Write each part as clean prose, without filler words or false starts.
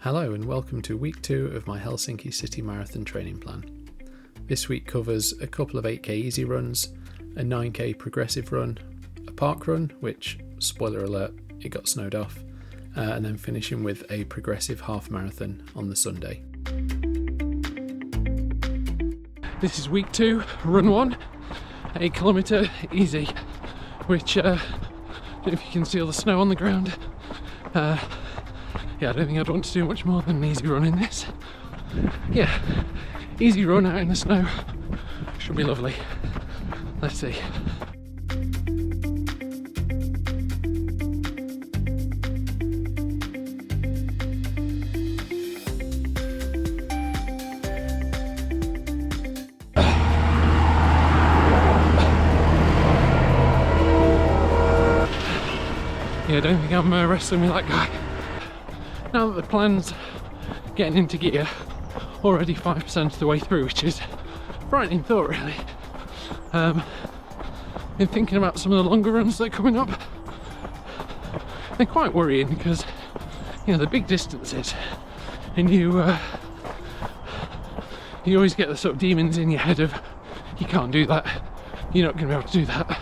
Hello and welcome to week 2 of my Helsinki City Marathon training plan. This week covers a couple of 8k easy runs, a 9k progressive run, a parkrun, which, spoiler alert, it got snowed off, and then finishing with a progressive half marathon on the Sunday. This is week 2, run 1, 8 kilometre easy, which, I don't know if you can see all the snow on the ground. I don't think I'd want to do much more than an easy run in this. Yeah, easy run out in the snow. Should be lovely. Let's see. Yeah, I don't think I'm wrestling with that guy. Now that the plan's getting into gear, already 5% of the way through, which is a frightening thought really. Been thinking about some of the longer runs that are coming up. They're quite worrying because, you know, the big distances, and you always get the sort of demons in your head of, you can't do that, you're not going to be able to do that.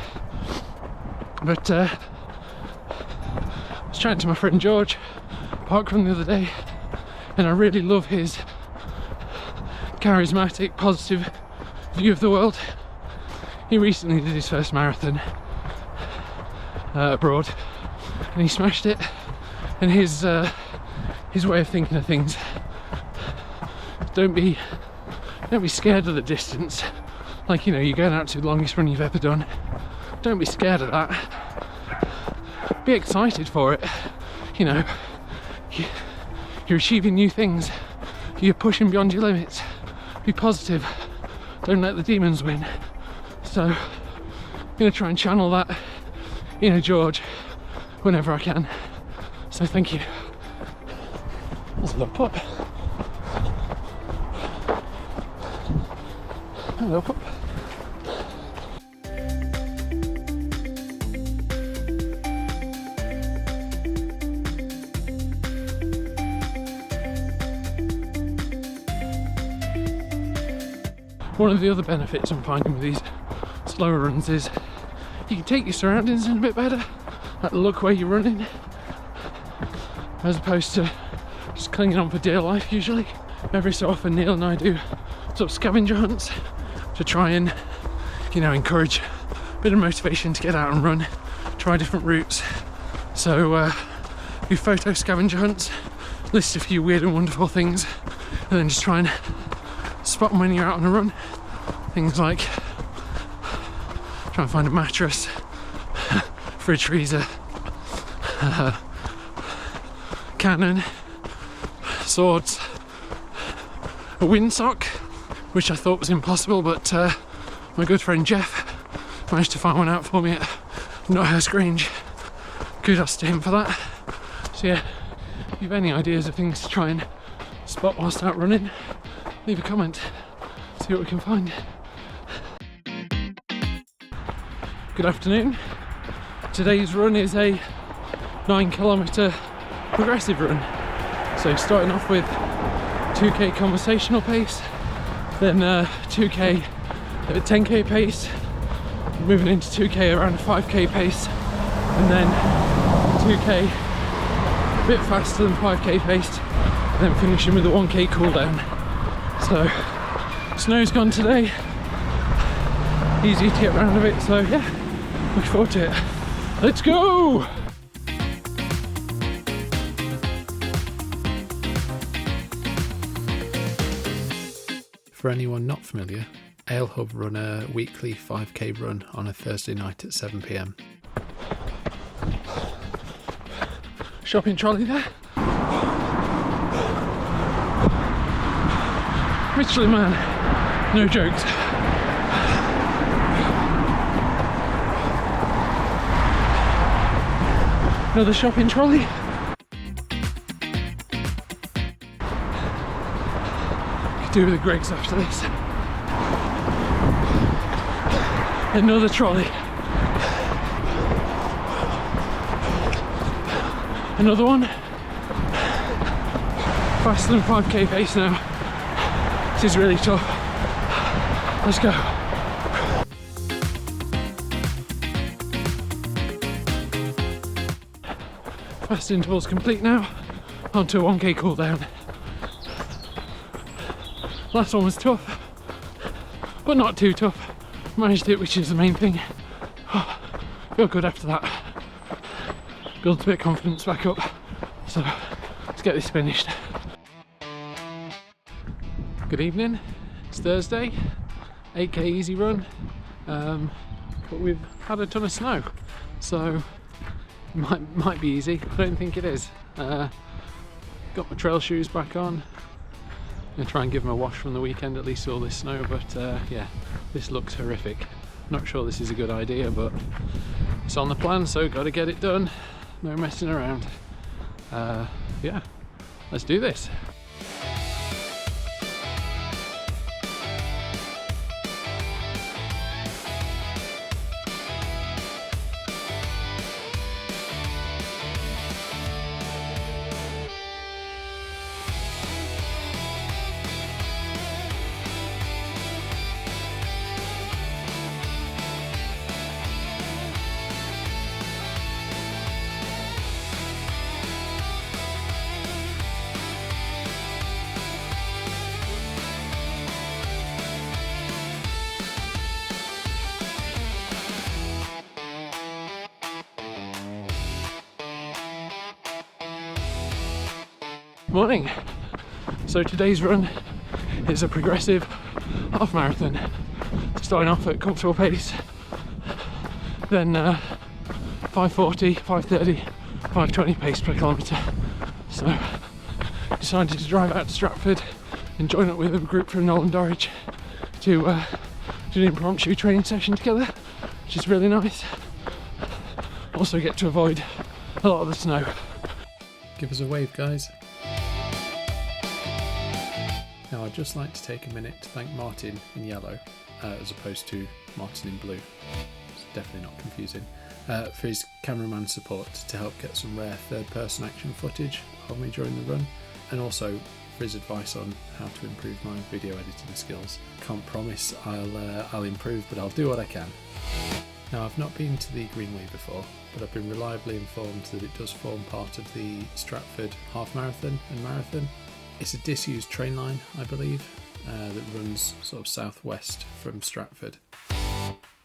But I was chatting to my friend George, Parkrun the other day, and I really love his charismatic, positive view of the world. He recently did his first marathon abroad, and he smashed it. And his way of thinking of things: don't be scared of the distance. Like, you know, you're going out to the longest run you've ever done. Don't be scared of that. Be excited for it. You know, you're achieving new things, you're pushing beyond your limits. Be positive, don't let the demons win. So I'm going to try and channel that inner George whenever I can. So thank you. There's a little pup. Hello, pup. One of the other benefits I'm finding with these slower runs is you can take your surroundings in a bit better, like look where you're running, as opposed to just clinging on for dear life usually. Every so often Neil and I do sort of scavenger hunts to try and, you know, encourage a bit of motivation to get out and run, try different routes. So do photo scavenger hunts, list a few weird and wonderful things, and then just try and spot them when you're out on a run. Things like try and find a mattress, fridge freezer, cannon, swords, a windsock, which I thought was impossible, but my good friend Jeff managed to find one out for me at Not Grange. Kudos to him for that. So yeah, if you have any ideas of things to try and spot whilst out running, leave a comment, see what we can find. Good afternoon. Today's run is a 9 kilometre progressive run. So starting off with 2k conversational pace, then 2k at a 10k pace, moving into 2k around a 5k pace, and then 2k a bit faster than 5k pace, and then finishing with a 1k cool down. So snow's gone today, easy to get around a bit, so yeah, looking forward to it. Let's go! For anyone not familiar, Ale Hub run a weekly 5k run on a Thursday night at 7 p.m. Shopping trolley there. Literally, man, no jokes. Another shopping trolley. Could do with the Greggs after this. Another trolley. Another one. faster than 5k pace now. This is really tough. Let's go. Fast intervals complete now. Onto a 1k cool down. Last one was tough, but not too tough. Managed it, which is the main thing. Feel good after that. Builds a bit of confidence back up. So let's get this finished. Good evening. It's Thursday. 8k easy run. But we've had a ton of snow, so might be easy. I don't think it is. Got my trail shoes back on. Gonna try and give them a wash from the weekend, at least all this snow, but yeah, this looks horrific. Not sure this is a good idea, but it's on the plan, so gotta get it done. No messing around. Yeah, let's do this. Morning. So today's run is a progressive half marathon, starting off at comfortable pace, then 5:40, 5:30, 5:20 pace per kilometre. So decided to drive out to Stratford and join up with a group from Nolan Dorridge to do an impromptu training session together, which is really nice. Also get to avoid a lot of the snow. Give us a wave, guys. Now I'd just like to take a minute to thank Martin in yellow as opposed to Martin in blue. It's definitely not confusing. For his cameraman support to help get some rare third-person action footage of me during the run, and also for his advice on how to improve my video editing skills. Can't promise I'll improve, but I'll do what I can. Now I've not been to the Greenway before, but I've been reliably informed that it does form part of the Stratford half marathon and marathon. It's a disused train line, I believe, that runs sort of southwest from Stratford.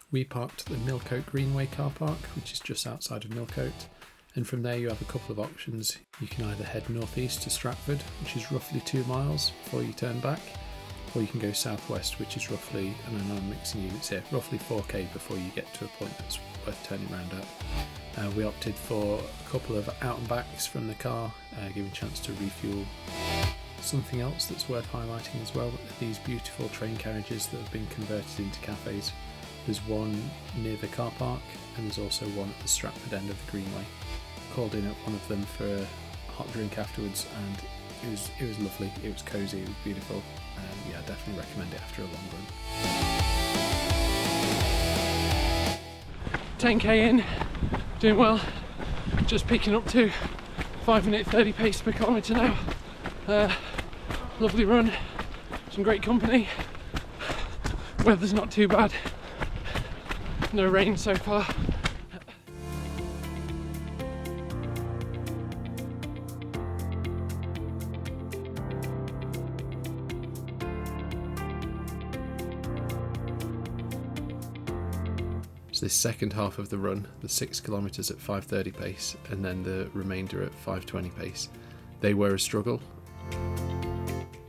We parked at the Millcote Greenway car park, which is just outside of Millcote, and from there you have a couple of options. You can either head northeast to Stratford, which is roughly 2 miles before you turn back, or you can go southwest, which is roughly, and I know I'm mixing units here, roughly 4k before you get to a point that's worth turning around at. We opted for a couple of out and backs from the car, giving a chance to refuel. Something else that's worth highlighting as well are these beautiful train carriages that have been converted into cafes. There's one near the car park, and there's also one at the Stratford end of the Greenway. Called in at one of them for a hot drink afterwards, and it was lovely. It was cosy, it was beautiful. Yeah, I definitely recommend it after a long run. 10k in, doing well. Just picking up to 5:30 pace per kilometre now. Lovely run, some great company. Weather's not too bad. No rain so far. So this second half of the run, the 6 kilometres at 5:30 pace and then the remainder at 5:20 pace, they were a struggle.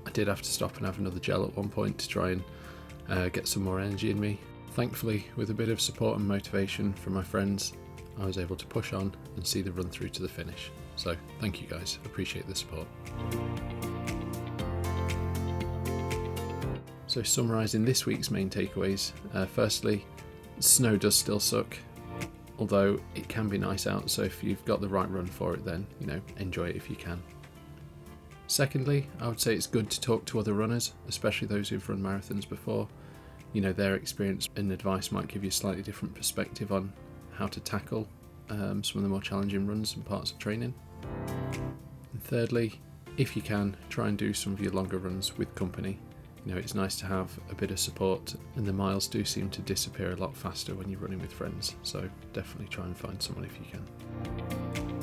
I did have to stop and have another gel at one point to try and get some more energy in me. Thankfully, with a bit of support and motivation from my friends, I was able to push on and see the run through to the finish. So thank you guys, appreciate the support. So summarising this week's main takeaways, firstly, snow does still suck, although it can be nice out, so if you've got the right run for it, then enjoy it if you can. Secondly, I would say it's good to talk to other runners, especially those who've run marathons before. Their experience and advice might give you a slightly different perspective on how to tackle some of the more challenging runs and parts of training. And thirdly, if you can, try and do some of your longer runs with company. You know, it's nice to have a bit of support, and the miles do seem to disappear a lot faster when you're running with friends, so definitely try and find someone if you can.